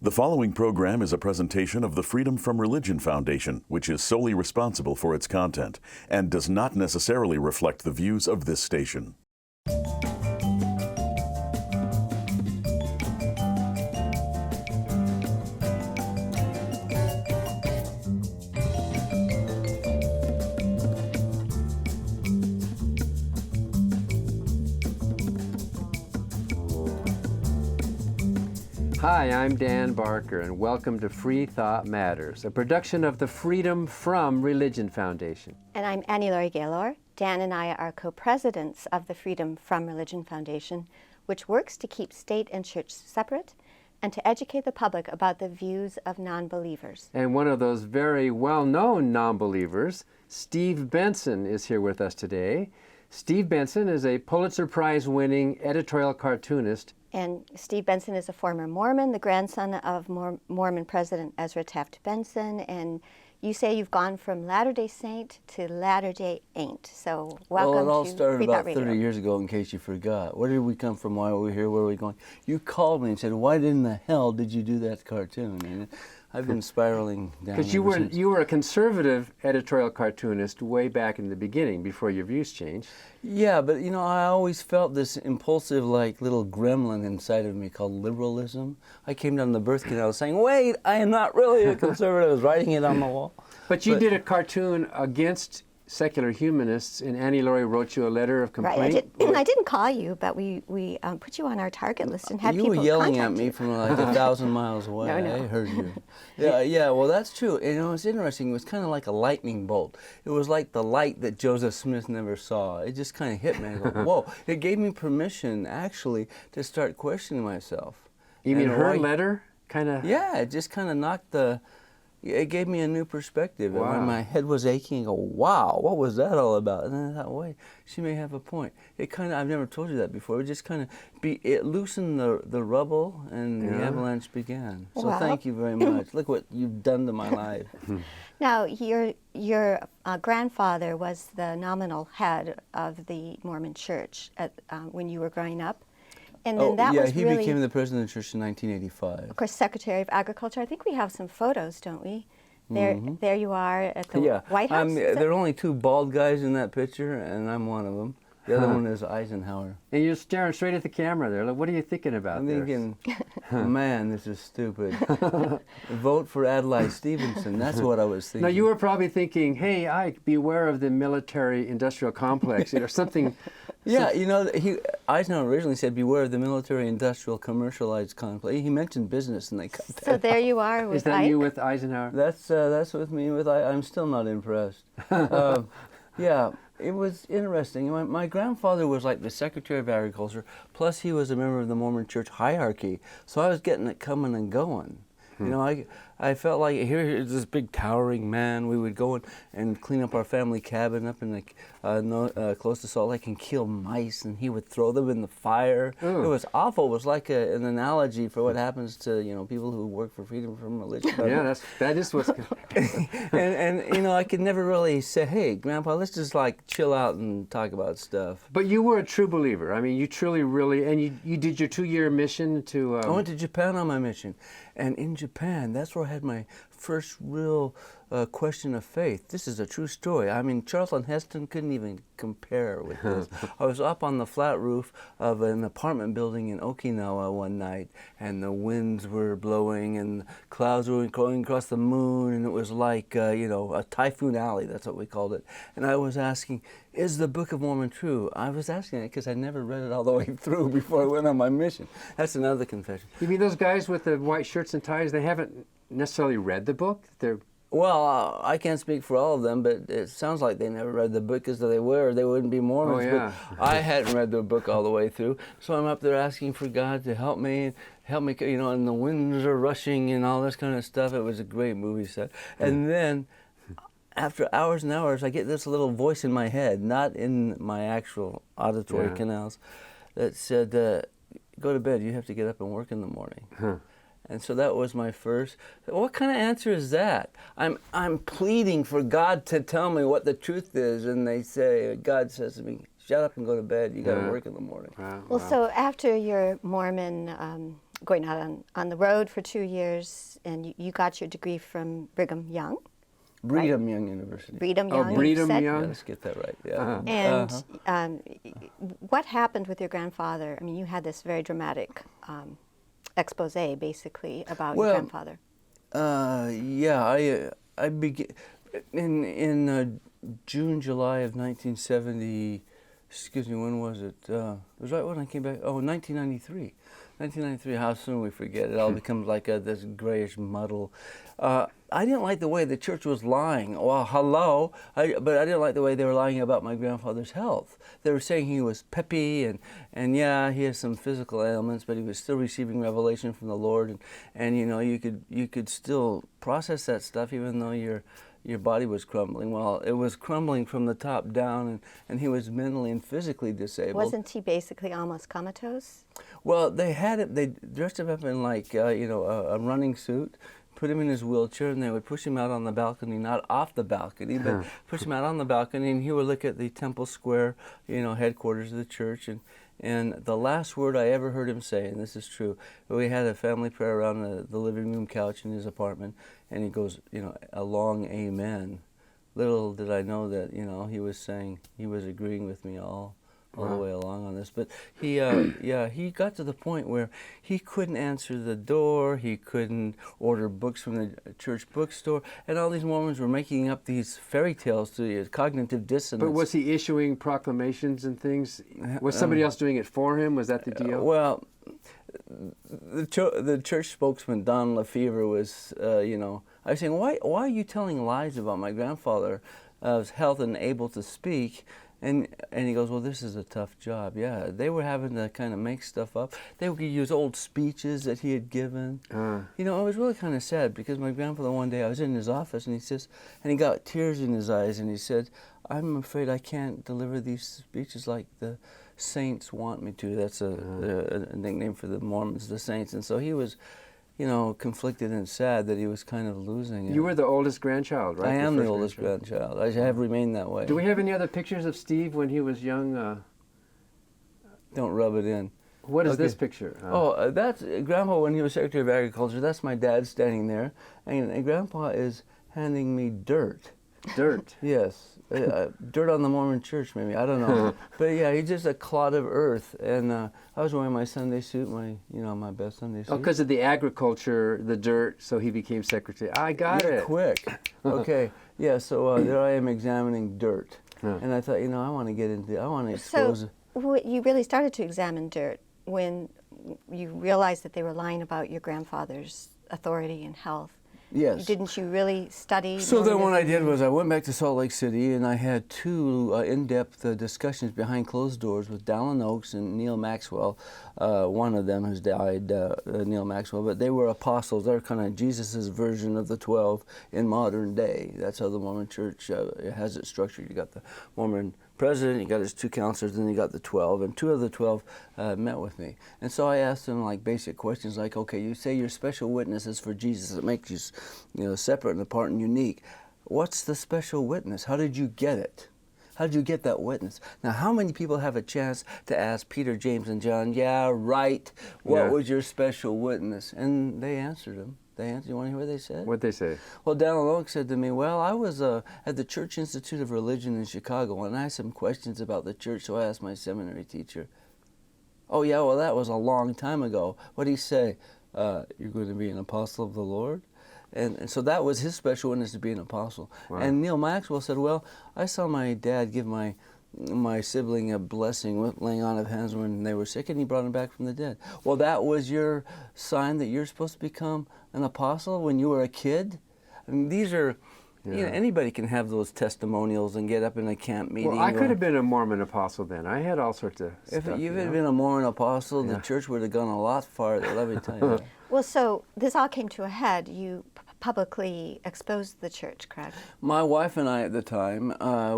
The following program is a presentation of the Freedom from Religion Foundation, which is solely responsible for its content and does not necessarily reflect the views of this station. Hi, I'm Dan Barker, and welcome to Free Thought Matters, a production of the Freedom from Religion Foundation. And I'm Annie Laurie Gaylor. Dan and I are co-presidents of the Freedom from Religion Foundation, which works to keep state and church separate and to educate the public about the views of non-believers. And one of those very well-known non-believers, Steve Benson, is here with us today. Steve Benson is a Pulitzer Prize winning editorial cartoonist. And Steve Benson is a former Mormon, the grandson of Mormon President Ezra Taft Benson. And you say you've gone from Latter-day Saint to Latter-day Ain't. So welcome to Well, it all started Free Thought about Radio. 30 years ago, in case you forgot. Where did we come from? Why are we here? Where are we going? You called me and said, why in the hell did you do that cartoon? And I've been spiraling down Because ever since. you were a conservative editorial cartoonist way back in the beginning, before your views changed. Yeah, but you know, I always felt this impulsive, like, little gremlin inside of me called liberalism. I came down the birth canal saying, wait, I am not really a conservative. I was writing it on the wall. But you did a cartoon against secular humanists, and Annie Laurie wrote you a letter of complaint. Right, I didn't call you, but we put you on our target list and had You people were yelling at contact me you. from like 1,000 miles away. No. I heard you. Yeah, well, that's true. You know, it's interesting. It was kind of like a lightning bolt. It was like the light that Joseph Smith never saw. It just kind of hit me. I go, whoa. It gave me permission, actually, to start questioning myself. You mean And her why- letter? Kind of. Yeah, it just kind of knocked the... It gave me a new perspective. Wow. And when my head was aching, I go, wow, what was that all about? And then I thought, wait, she may have a point. It kind of, I've never told you that before. It just kind of, it loosened the rubble and the avalanche began. So Wow. thank you very much. Look what you've done to my life. Now, your grandfather was the nominal head of the Mormon Church when you were growing up. And then that was he really, became the president of the church in 1985. of course, Secretary of Agriculture. I think we have some photos, don't we? There you are at the White House. There are only two bald guys in that picture, and I'm one of them. The other one is Eisenhower. And you're staring straight at the camera there. Like, what are you thinking about I'm there? thinking, man, this is stupid. Vote for Adlai Stevenson. That's what I was thinking. No, you were probably thinking, hey, Ike, beware of the military-industrial complex, or something. Yeah, you know, Eisenhower originally said, beware of the military-industrial commercialized complex. He mentioned business, and they cut that So there you are with Is that Ike. you with Eisenhower? That's with me. I'm still not impressed. Yeah, it was interesting. My grandfather was like the Secretary of Agriculture, plus he was a member of the Mormon Church hierarchy. So I was getting it coming and going. You know, I felt like here's this big towering man. We would go and clean up our family cabin up in the close to Salt Lake and kill mice, and he would throw them in the fire. Ooh. It was awful. It was like an analogy for what happens to people who work for freedom from religion. Yeah, that is what's... and you know, I could never really say, hey, Grandpa, let's just like chill out and talk about stuff. But you were a true believer. I mean, you truly, really, and you did your 2-year mission to... I went to Japan on my mission, and in Japan, that's where I had my first real question of faith. This is a true story. I mean, Charlton Heston couldn't even compare with this. I was up on the flat roof of an apartment building in Okinawa one night, and the winds were blowing, and clouds were going across the moon, and it was like, a typhoon alley, that's what we called it. And I was asking, is the Book of Mormon true? I was asking it because I never read it all the way through before I went on my mission. That's another confession. You mean those guys with the white shirts and ties, they haven't necessarily read the book? They're... Well, I can't speak for all of them, but it sounds like they never read the book, because if they were, they wouldn't be Mormons. Oh, yeah. But I hadn't read the book all the way through, so I'm up there asking for God to help me, and the winds are rushing and all this kind of stuff. It was a great movie set. And then, after hours and hours, I get this little voice in my head, not in my actual auditory canals, that said, go to bed, you have to get up and work in the morning. And so that was my first. What kind of answer is that? I'm pleading for God to tell me what the truth is, and they say, God says to me, shut up and go to bed. You got to work in the morning. Well, so after your Mormon going out on the road for 2 years, and you got your degree from Brigham Young. Brigham Young University. Brigham Oh, Young. you Brigham said. Young. Yeah, let's get that right. Yeah. And what happened with your grandfather? I mean, you had this very dramatic expose, basically, about your grandfather. I began in June, July of 1970. Excuse me, when was it? It was right when I came back. Oh, 1993. 1993, how soon we forget. It all becomes like this grayish muddle. I didn't like the way the church was lying. Well, hello. But I didn't like the way they were lying about my grandfather's health. They were saying he was peppy, and yeah, he has some physical ailments, but he was still receiving revelation from the Lord. And you know, you could still process that stuff even though your body was crumbling. Well, it was crumbling from the top down, and he was mentally and physically disabled. Wasn't he basically almost comatose? Well, they dressed him up in like, a running suit, put him in his wheelchair, and they would push him out on the balcony, not off the balcony, but push him out on the balcony, and he would look at the Temple Square, headquarters of the church, and the last word I ever heard him say, and this is true, we had a family prayer around the living room couch in his apartment, and he goes, a long amen. Little did I know that, he was saying, he was agreeing with me all the way along on this. But he got to the point where he couldn't answer the door, he couldn't order books from the church bookstore, and all these Mormons were making up these fairy tales to cognitive dissonance. But was he issuing proclamations and things? Was somebody else doing it for him? Was that the deal? Well, the church spokesman, Don Lefevre, was, I was saying, why are you telling lies about my grandfather's health and able to speak? And he goes, well, this is a tough job. Yeah, they were having to kind of make stuff up. They would use old speeches that he had given. It was really kind of sad because my grandfather one day, I was in his office, and he got tears in his eyes, and he said, I'm afraid I can't deliver these speeches like the saints want me to. That's a nickname for the Mormons, the saints. And so he was, conflicted and sad that he was kind of losing it. You were the oldest grandchild, right? I am the oldest grandchild. I have remained that way. Do we have any other pictures of Steve when he was young? Don't rub it in. What is this picture? That's Grandpa when he was Secretary of Agriculture. That's my dad standing there. And Grandpa is handing me dirt. Dirt? Yes. Dirt on the Mormon church, maybe. I don't know. But yeah, he's just a clod of earth. And I was wearing my Sunday suit, my best Sunday suit. Oh, because of the agriculture, the dirt, so he became secretary. I got it. Quick. Okay. Yeah, so there I am examining dirt. And I thought, I want to expose it. So you really started to examine dirt when you realized that they were lying about your grandfather's authority and health. Yes. Didn't you really study? So then what I did was I went back to Salt Lake City, and I had two in-depth discussions behind closed doors with Dallin Oaks and Neil Maxwell. One of them has died, Neil Maxwell, but they were apostles. They're kind of Jesus' version of the 12 in modern day. That's how the Mormon Church has it structured. You got the Mormon president, you got his two counselors, and you got the 12, and two of the 12 met with me. And so I asked them like basic questions like, okay, you say you're special witnesses for Jesus. It makes you separate and apart and unique. What's the special witness? How did you get it? How did you get that witness? Now, how many people have a chance to ask Peter, James, and John, yeah, right, what was your special witness? And they answered him. You want to hear what they said? What'd they say? Well, Dallin Oaks said to me, well, I was at the Church Institute of Religion in Chicago, and I had some questions about the church, so I asked my seminary teacher. Oh, yeah, well, that was a long time ago. What'd he say? You're going to be an apostle of the Lord? And so that was his special witness to be an apostle. Wow. And Neil Maxwell said, well, I saw my dad give my sibling a blessing, laying on of hands when they were sick, and he brought him back from the dead. Well, that was your sign that you're supposed to become an apostle when you were a kid? I mean, these are, anybody can have those testimonials and get up in a camp meeting. Well, I could have been a Mormon apostle then. I had all sorts of stuff. If you had been a Mormon apostle, the church would have gone a lot farther, let me tell you. Well, so this all came to a head. You publicly exposed the church, correct? My wife and I at the time,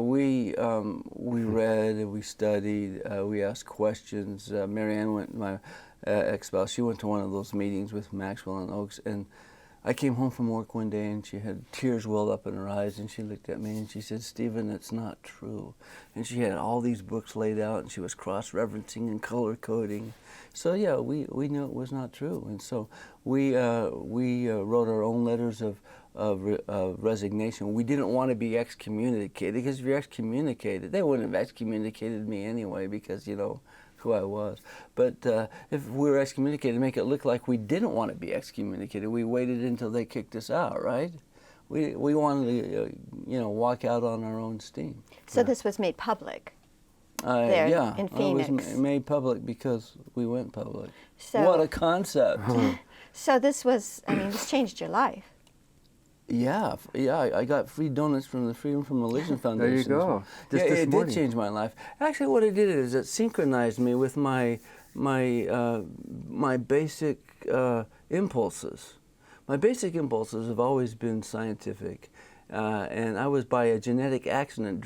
we read, we studied, we asked questions. Marianne went, my ex-spouse, she went to one of those meetings with Maxwell and Oaks, and I came home from work one day and she had tears welled up in her eyes and she looked at me and she said, "Stephen, it's not true." And she had all these books laid out and she was cross-referencing and color-coding. So yeah, we knew it was not true. And so we wrote our own letters of resignation. We didn't want to be excommunicated, because if you're excommunicated, they wouldn't have excommunicated me anyway, because, you know, who I was. But if we were excommunicated, to make it look like we didn't want to be excommunicated, we waited until they kicked us out, right? We wanted to, you know, walk out on our own steam. So this was made public there in Phoenix. It was made public because we went public. So, what a concept. So this was, I mean, this changed your life. Yeah, I got free donuts from the Freedom from Religion Foundation. There you go. Yeah, it did change my life. Actually, what it did is it synchronized me with my basic impulses. My basic impulses have always been scientific, and I was, by a genetic accident,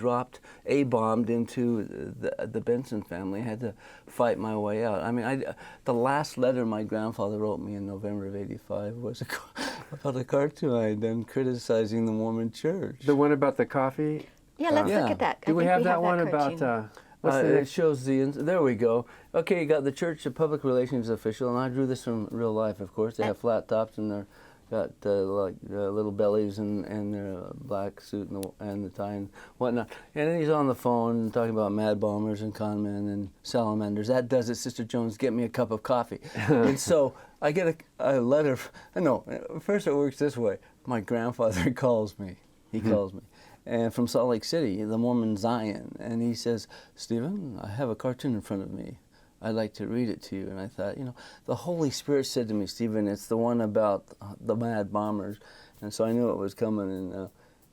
A-bombed into the Benson family. I had to fight my way out. I mean, the last letter my grandfather wrote me in November of '85 was about a cartoon I had done criticizing the Mormon Church. The one about the coffee? Yeah, let's look at that. Do we have that one about... what's the it shows there we go. Okay, you got the church, a public relations official, and I drew this from real life, of course. They have flat tops and they're got like little bellies and their black suit and the tie and whatnot. And then he's on the phone talking about mad bombers and con men and salamanders. That does it, Sister Jones. Get me a cup of coffee. And so I get a letter. No, first it works this way. My grandfather calls me. He calls me. And from Salt Lake City, the Mormon Zion. And he says, "Stephen, I have a cartoon in front of me. I'd like to read it to you." And I thought, you know, the Holy Spirit said to me, "Stephen, it's the one about the mad bombers." And so I knew it was coming.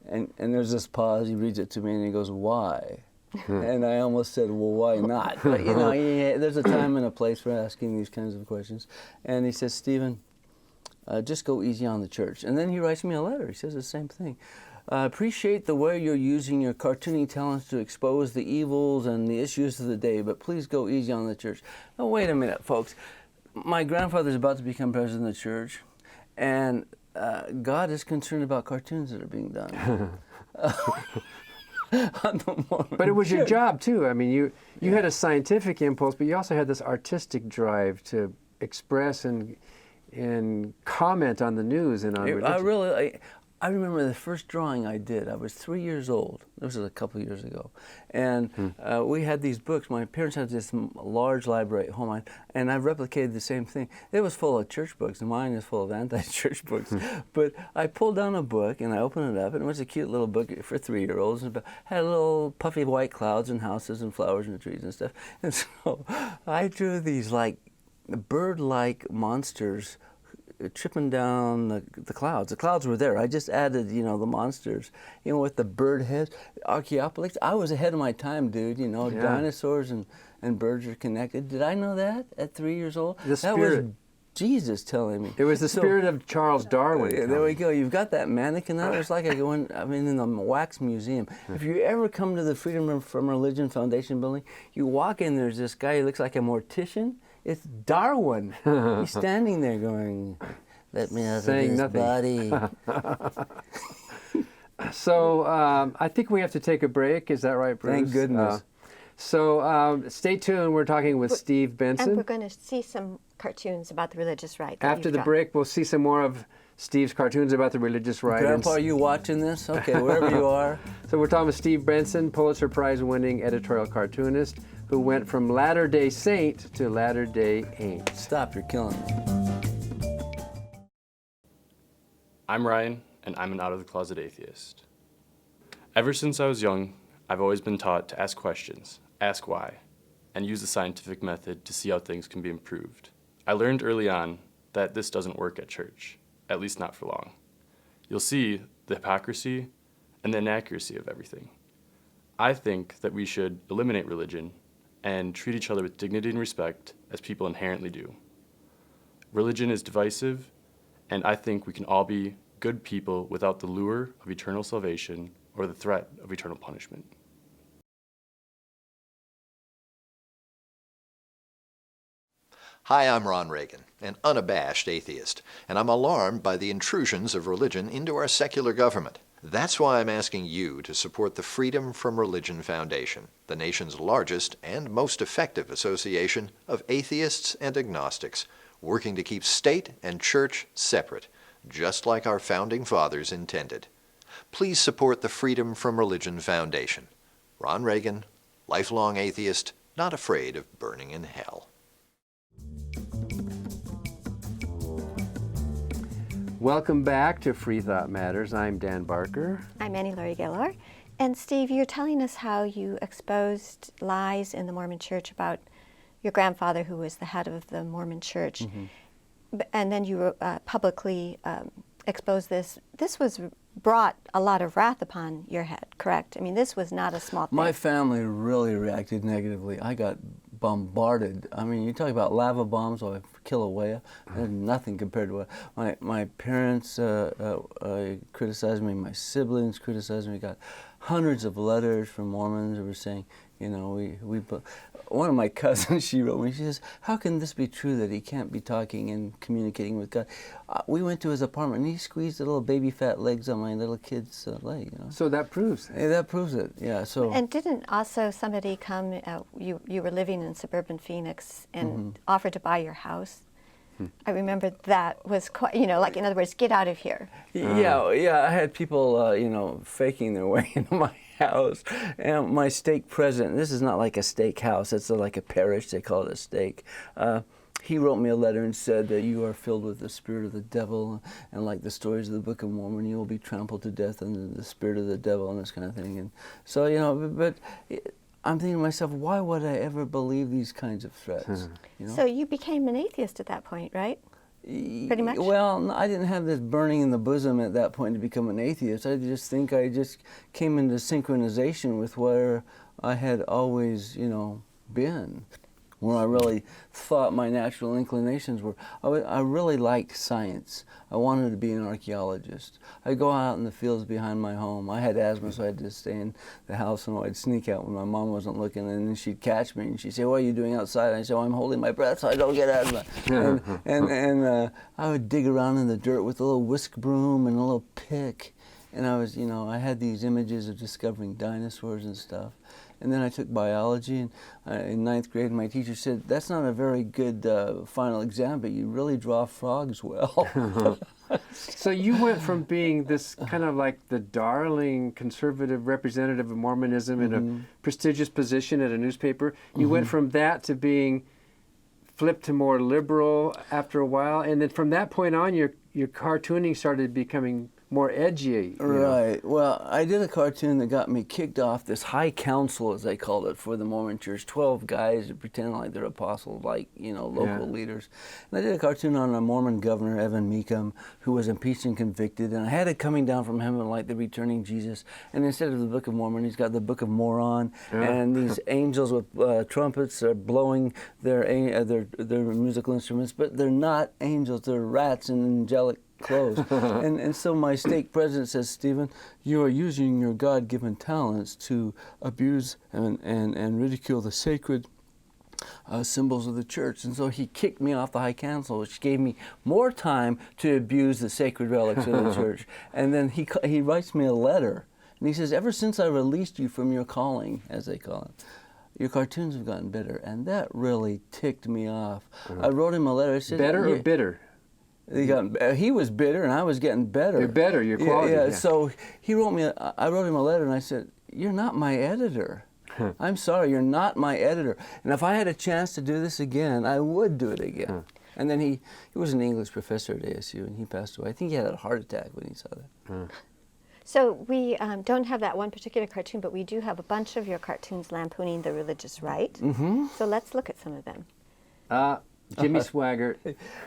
And there's this pause. He reads it to me and he goes, "Why?" And I almost said, "Well, why not?" But, you know, there's a time and a place for asking these kinds of questions. And he says, "Stephen, just go easy on the church." And then he writes me a letter. He says the same thing. "Appreciate the way you're using your cartooning talents to expose the evils and the issues of the day, but please go easy on the church." Now, wait a minute, folks. My grandfather's about to become president of the church, and God is concerned about cartoons that are being done. But it was your job, too. I mean, you had a scientific impulse, but you also had this artistic drive to express and comment on the news and on religion. I remember the first drawing I did. I was 3 years old. This was a couple of years ago. And we had these books. My parents had this large library at home, and I replicated the same thing. It was full of church books, and mine is full of anti-church books. But I pulled down a book, and I opened it up, and it was a cute little book for 3-year-olds. It had little puffy white clouds and houses and flowers and trees and stuff. And so I drew these, like, bird-like monsters tripping down the clouds. The clouds were there. I just added, you know, the monsters, you know, with the bird heads, Archaeopteryx. I was ahead of my time, dude. You know, dinosaurs and birds are connected. Did I know that at 3 years old? That was Jesus telling me. It was the spirit of Charles Darwin. There we go. You've got that mannequin. That was like in the Wax Museum. If you ever come to the Freedom from Religion Foundation building, you walk in, there's this guy who looks like a mortician. It's Darwin. He's standing there going, "Let me out of this body." So I think we have to take a break. Is that right, Bruce? Thank goodness. So stay tuned. We're talking with Steve Benson. And we're going to see some cartoons about the religious right. After the break, we'll see some more of Steve's cartoons about the religious right. Grandpa, are you watching this? Okay, wherever you are. So we're talking with Steve Benson, Pulitzer Prize winning editorial cartoonist, who went from Latter-day Saint to Latter-day Ain't. Stop, you're killing me. I'm Ryan, and I'm an out-of-the-closet atheist. Ever since I was young, I've always been taught to ask questions, ask why, and use the scientific method to see how things can be improved. I learned early on that this doesn't work at church, at least not for long. You'll see the hypocrisy and the inaccuracy of everything. I think that we should eliminate religion and treat each other with dignity and respect as people inherently do. Religion is divisive, and I think we can all be good people without the lure of eternal salvation or the threat of eternal punishment. Hi, I'm Ron Reagan, an unabashed atheist, and I'm alarmed by the intrusions of religion into our secular government. That's why I'm asking you to support the Freedom from Religion Foundation, the nation's largest and most effective association of atheists and agnostics, working to keep state and church separate, just like our founding fathers intended. Please support the Freedom from Religion Foundation. Ron Reagan, lifelong atheist, not afraid of burning in hell. Welcome back to Free Thought Matters. I'm Dan Barker. I'm Annie Laurie Gaylor. And Steve, you're telling us how you exposed lies in the Mormon Church about your grandfather, who was the head of the Mormon Church. Mm-hmm. And then you publicly exposed this. This was brought a lot of wrath upon your head, correct? I mean, this was not a small thing. My family really reacted negatively. I got bombarded. I mean, you talk about lava bombs or Kilauea, there's nothing compared to what my parents criticized me, my siblings criticized me. Got hundreds of letters from Mormons who were saying, you know, one of my cousins, she wrote me, she says, how can this be true that he can't be talking and communicating with God? We went to his apartment and he squeezed the little baby fat legs on my little kid's leg, you know. So that proves it. Yeah, that proves it, yeah. So. And didn't also somebody come, you were living in suburban Phoenix and offered to buy your house? I remember that was quite, you know, like, in other words, get out of here. Yeah, I had people, you know, faking their way into my house. And my stake president, this is not like a stake house, it's like a parish, they call it a stake. He wrote me a letter and said that you are filled with the spirit of the devil, and like the stories of the Book of Mormon, you will be trampled to death under the spirit of the devil and this kind of thing. And so, you know, but I'm thinking to myself, why would I ever believe these kinds of threats? You know? So you became an atheist at that point, right? Pretty much? Well, I didn't have this burning in the bosom at that point to become an atheist. I just think I just came into synchronization with where I had always, you know, been. Where I really thought my natural inclinations were. I really liked science. I wanted to be an archaeologist. I'd go out in the fields behind my home. I had asthma, so I had to stay in the house, and I'd sneak out when my mom wasn't looking, and then she'd catch me, and she'd say, what are you doing outside? And I'd say, oh, I'm holding my breath so I don't get asthma. and I would dig around in the dirt with a little whisk broom and a little pick, and I was, you know, I had these images of discovering dinosaurs and stuff. And then I took biology, and in 9th grade, my teacher said, that's not a very good final exam, but you really draw frogs well. So you went from being this kind of like the darling conservative representative of Mormonism in a prestigious position at a newspaper. You went from that to being flipped to more liberal after a while, and then from that point on, your cartooning started becoming more edgy. Right. Well, I did a cartoon that got me kicked off this high council, as they called it, for the Mormon Church. 12 guys that pretend like they're apostles, like, you know, local leaders. And I did a cartoon on a Mormon governor, Evan Meekum, who was impeached and convicted. And I had it coming down from heaven like the returning Jesus. And instead of the Book of Mormon, he's got the Book of Moron. And these angels with trumpets are blowing their musical instruments. But they're not angels. They're rats in angelic clothes. and so my stake president says, Stephen, you are using your God-given talents to abuse and ridicule the sacred symbols of the church. And so he kicked me off the high council, which gave me more time to abuse the sacred relics of the church. And then he writes me a letter, and he says, ever since I released you from your calling, as they call it, your cartoons have gotten better. And that really ticked me off. I wrote him a letter. I said, better or bitter? He was bitter, and I was getting better. You're better, your quality. Yeah. So he wrote me. I wrote him a letter, and I said, "You're not my editor. I'm sorry, you're not my editor. And if I had a chance to do this again, I would do it again." And then he was an English professor at ASU, and he passed away. I think he had a heart attack when he saw that. So we don't have that one particular cartoon, but we do have a bunch of your cartoons lampooning the religious right. So let's look at some of them. Jimmy Swaggart.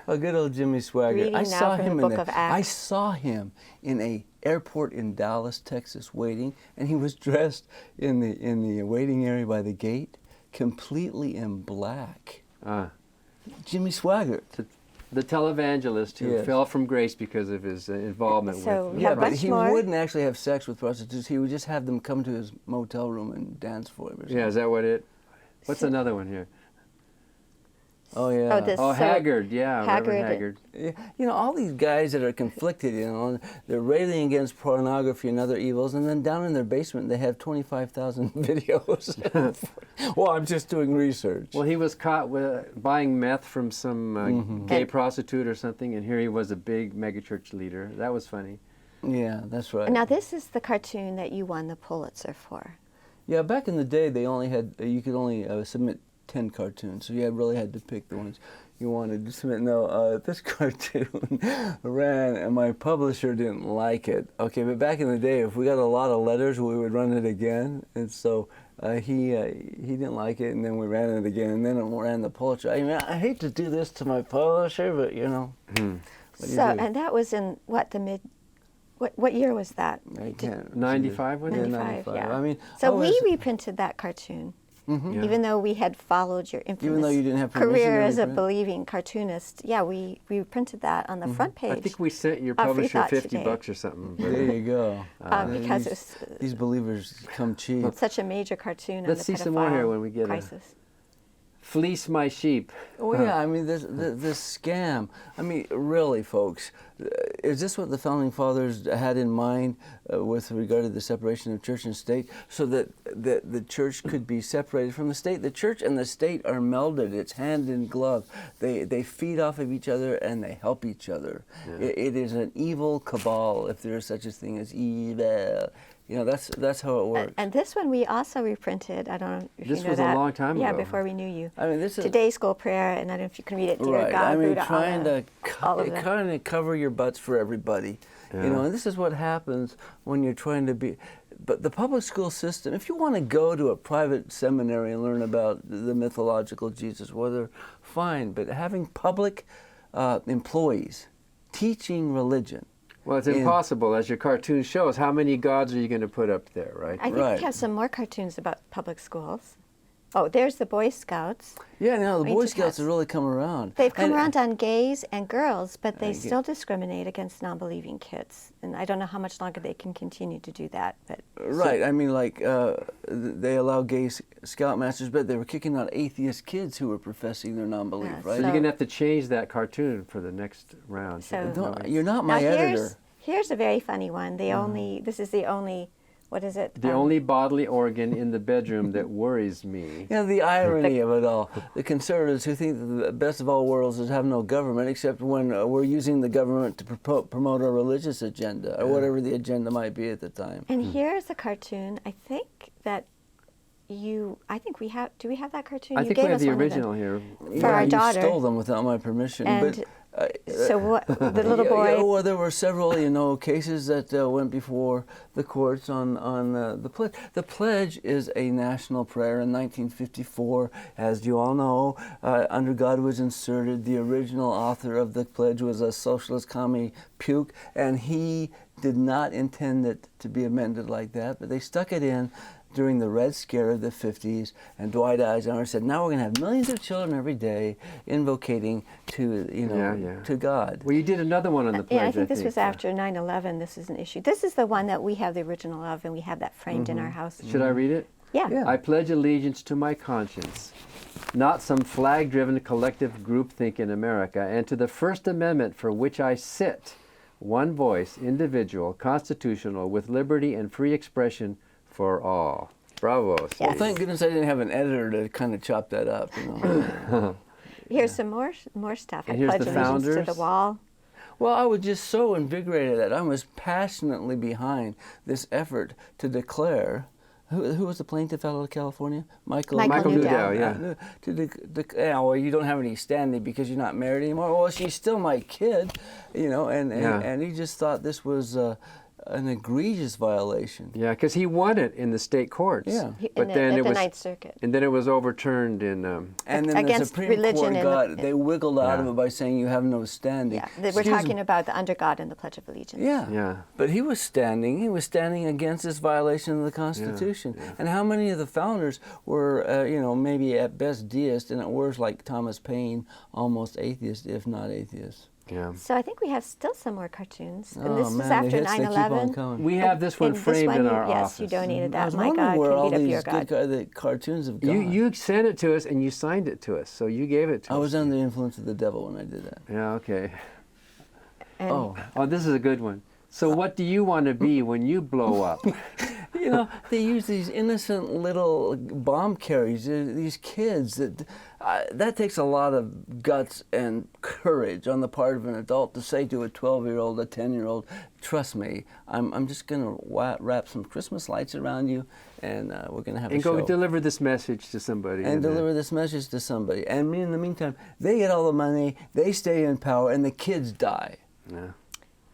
A good old Jimmy Swaggart. Reading I now saw from him the Book of Acts. I saw him in a airport in Dallas, Texas, waiting, and he was dressed in the waiting area by the gate, completely in black. Jimmy Swaggart. The televangelist who fell from grace because of his involvement with... Yeah, but he wouldn't actually have sex with prostitutes. He would just have them come to his motel room and dance for him or something. Yeah, is that what it... What's another one here? Oh, yeah. Haggard, yeah, Haggard. Reverend Haggard. Yeah, you know, all these guys that are conflicted, you know, they're railing against pornography and other evils, and then down in their basement they have 25,000 videos. Well, I'm just doing research. Well, he was caught with buying meth from some gay prostitute or something, and here he was a big megachurch leader. That was funny. Yeah, that's right. Now, this is the cartoon that you won the Pulitzer for. Yeah, back in the day, they only had, you could only submit 10 cartoons, so you really had to pick the ones you wanted to submit. No, this cartoon ran, and my publisher didn't like it. Okay, but back in the day, if we got a lot of letters, we would run it again, and so he didn't like it, and then we ran it again, and then it ran the Pulitzer. I mean, I hate to do this to my publisher, but you know. So, and that was in what, the mid, what year was that? I can't. 95, wasn't it? 95, yeah. I mean, so we reprinted that cartoon. Yeah. Even though we had followed your infamous Even though you didn't have permission career to as a reprint? believing cartoonist, yeah, we printed that on the front page. I think we sent your of Free publisher Thought 50 Today. bucks or something. there you go. Because these believers come cheap. it's such a major cartoon. Let's on see the some more here pedophile when we get crisis. Fleece my sheep. Oh yeah, I mean this scam. I mean, really, folks, is this what the founding fathers had in mind with regard to the separation of church and state, so that the church could be separated from the state? The church and the state are melded. It's hand in glove. They feed off of each other and they help each other. Yeah. It is an evil cabal, if there is such a thing as evil. You know, that's how it works. And this one we also reprinted. I don't know if This you know was a that. long time Yeah, ago. before we knew you. I mean, this is Today's School Prayer, and I don't know if you can read it. Dear right. God, I mean, Buddha, trying Allah, to all of them. kind of cover your butts for everybody. Yeah. You know, and this is what happens when you're trying to be. But the public school system, if you want to go to a private seminary and learn about the mythological Jesus, whether fine, but having public employees teaching religion. Well, it's impossible, as your cartoon shows. How many gods are you going to put up there, right? I think Right. we have some more cartoons about public schools. Oh, there's the Boy Scouts. Yeah, now the Boy Ranger Scouts Cats. have really come around. They've come And- around on gays and girls, but they I get- still discriminate against non-believing kids. And I don't know how much longer they can continue to do that. But Right. I mean, like, they allow gay scoutmasters, but they were kicking out atheist kids who were professing their non-belief, Yeah, right? So so- you're going to have to change that cartoon for the next round. So- Don't- you're not my now editor. here's a very funny one. This is the only, what is it? The only bodily organ in the bedroom that worries me. You know, the irony of it all. The conservatives who think that the best of all worlds is have no government, except when we're using the government to promote our religious agenda, or whatever the agenda might be at the time. And here's a cartoon. I think that we have. Do we have that cartoon? I You think gave we have us the one of them. original here. For our you daughter. stole them without my permission. And but, so what? The little boy. Yeah, well, there were several, cases that went before the courts on the pledge. The pledge is a national prayer in 1954. As you all know, Under God was inserted. The original author of the pledge was a socialist commie puke, and he did not intend it to be amended like that, but they stuck it in during the Red Scare of the 50s, and Dwight Eisenhower said, now we're going to have millions of children every day invocating to, to God. Well, you did another one on the pledge. Yeah, I think this was after 9/11. This is an issue. This is the one that we have the original of, and we have that framed in our house. Should I read it? Yeah. Yeah. I pledge allegiance to my conscience, not some flag-driven collective groupthink in America, and to the First Amendment for which I sit, one voice, individual, constitutional, with liberty and free expression for all. Bravo. Yes. Well, thank goodness I didn't have an editor to kind of chop that up. Here's some more stuff. And I here's pledge the allegiance to founders. the wall. Well, I was just so invigorated that I was passionately behind this effort to declare. Who was the plaintiff out of California? Michael Newdow, yeah. Well, you don't have any standing because you're not married anymore. Well, she's still my kid, and he just thought this was an egregious violation. Yeah, because he won it in the state courts. Yeah. But At then the it was Ninth Circuit. And then it was overturned in. And then the Against Supreme religion Court they wiggled out of Yeah. it by saying you have no standing. Yeah, we're Excuse talking me. about the Under God and the Pledge of Allegiance. Yeah. Yeah. But he was standing. He was standing against this violation of the Constitution. Yeah. And how many of the founders were, maybe at best deist, and at worst, like Thomas Paine, almost atheist, if not atheist. Yeah. So I think we have still some more cartoons. And Oh, this was man, after the hits, they keep on 9/11. coming. We have this one And framed in our yes, office. you donated I that. was My wondering God where can all beat up these your good God. the cartoons have gone. You sent it to us and you signed it to us, so you gave it to us. I was under the influence of the devil when I did that. Yeah, okay. And Oh, this is a good one. So what do you want to be when you blow up? You know, they use these innocent little bomb carriers, these kids. That takes a lot of guts and courage on the part of an adult to say to a 12-year-old, a 10-year-old, trust me, I'm just going to wrap some Christmas lights around you, and we're going to have a show. And go deliver this message to somebody. And deliver this message to somebody. And in the meantime, they get all the money, they stay in power, and the kids die. Yeah.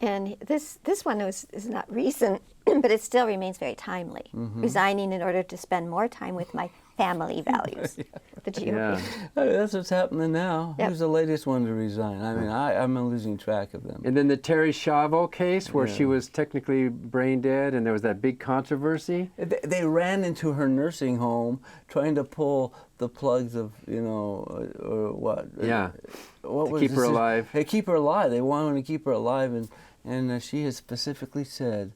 And this one is not recent, but it still remains very timely. Resigning in order to spend more time with my family values. The GOP. Yeah. I mean, that's what's happening now. Yep. Who's the latest one to resign? I mean, I'm losing track of them. And then the Terry Schiavo case where she was technically brain dead and there was that big controversy. They ran into her nursing home trying to pull the plugs of, or what? Yeah. What To was keep her this? alive. Hey, keep her alive. They wanted to keep her alive, and she has specifically said,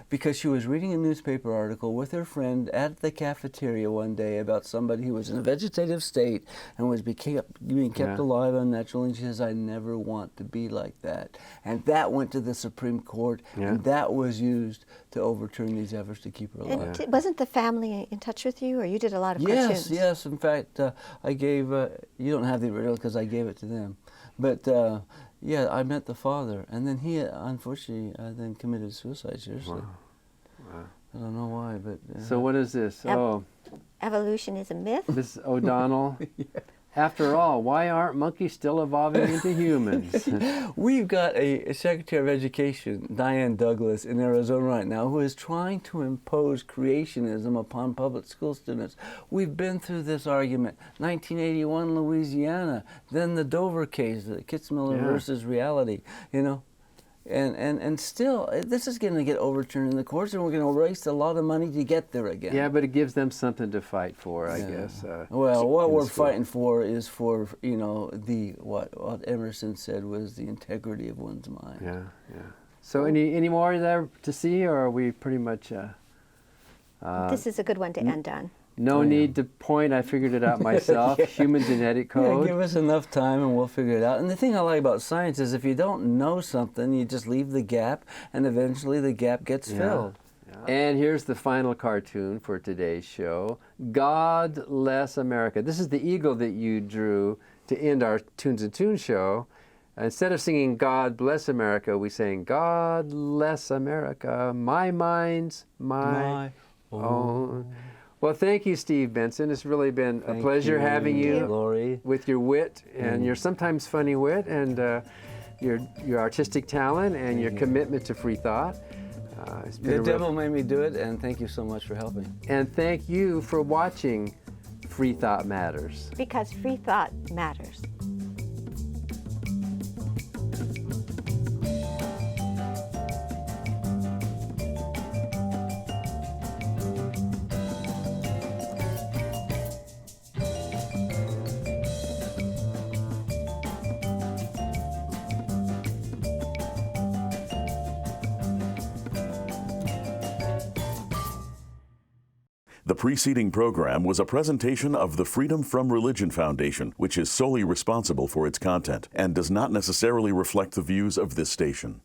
because she was reading a newspaper article with her friend at the cafeteria one day about somebody who was in a vegetative state and was being kept alive unnaturally, and she says, I never want to be like that. And that went to the Supreme Court, and that was used to overturn these efforts to keep her alive. And wasn't the family in touch with you, or you did a lot of cartoons? Yes. In fact, I gave, you don't have the original because I gave it to them, but I met the father, and then he unfortunately then committed suicide. Seriously, I don't know why, but So what is this? Evolution is a myth. Miss O'Donnell. After all, why aren't monkeys still evolving into humans? We've got a Secretary of Education, Diane Douglas, in Arizona right now, who is trying to impose creationism upon public school students. We've been through this argument. 1981, Louisiana, then the Dover case, the Kitzmiller versus reality, And still, this is going to get overturned in the courts, and we're going to waste a lot of money to get there again. Yeah, but it gives them something to fight for, I guess. Well, what we're school. fighting for is for, what Emerson said was the integrity of one's mind. Yeah. So any more there to see, or are we pretty much... This is a good one to end on. No need to point, I figured it out myself. Human genetic code. Yeah, give us enough time and we'll figure it out. And the thing I like about science is if you don't know something, you just leave the gap, and eventually the gap gets filled. And here's the final cartoon for today's show, God Bless America. This is the eagle that you drew to end our Tunes and Tunes show. Instead of singing God Bless America, we sang God Bless America, my mind's my own. Well, thank you, Steve Benson. It's really been a pleasure having you Lori. with your wit and your sometimes funny wit and your artistic talent and your commitment to free thought. It's been The devil made me do it, and thank you so much for helping. And thank you for watching Free Thought Matters. Because free thought matters. The preceding program was a presentation of the Freedom from Religion Foundation, which is solely responsible for its content and does not necessarily reflect the views of this station.